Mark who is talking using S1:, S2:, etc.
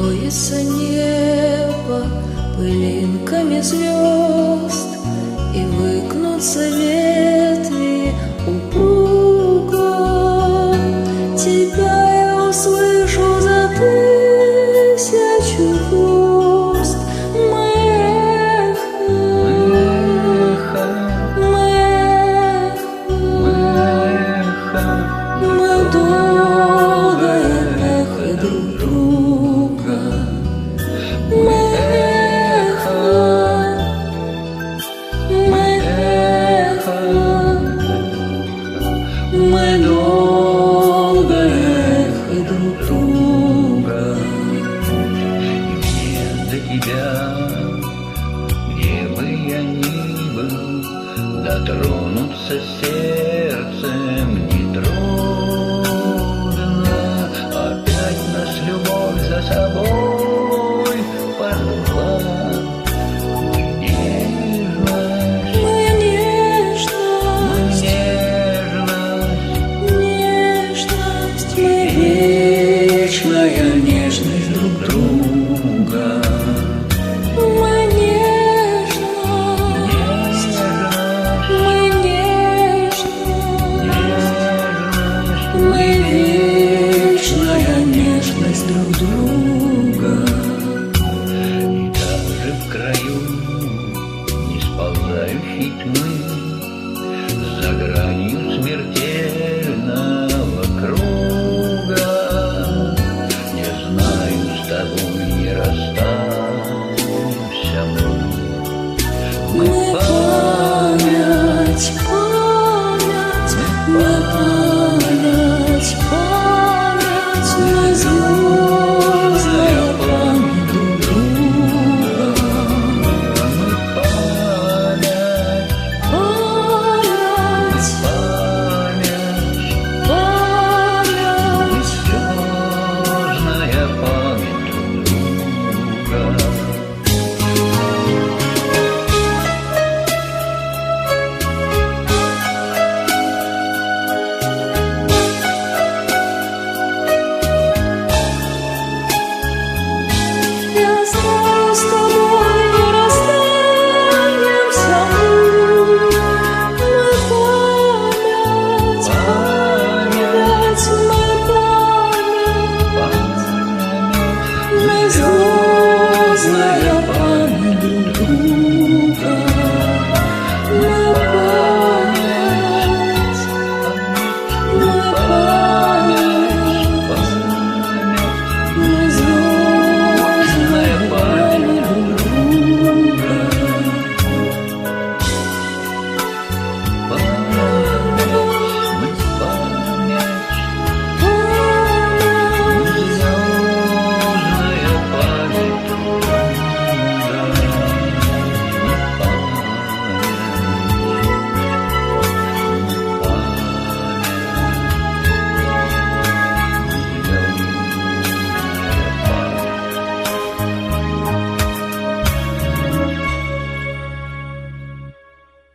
S1: покроется небо пылинками звезд, и выгнутся ветви упруго. Тебя я услышу за 1000 верст. Мы долгое эхо друг друга. Мы долгое эхо друг друга.
S2: Мне до тебя, где бы я ни был, дотронуться сердцем нетрудно. Опять нас любовь за собой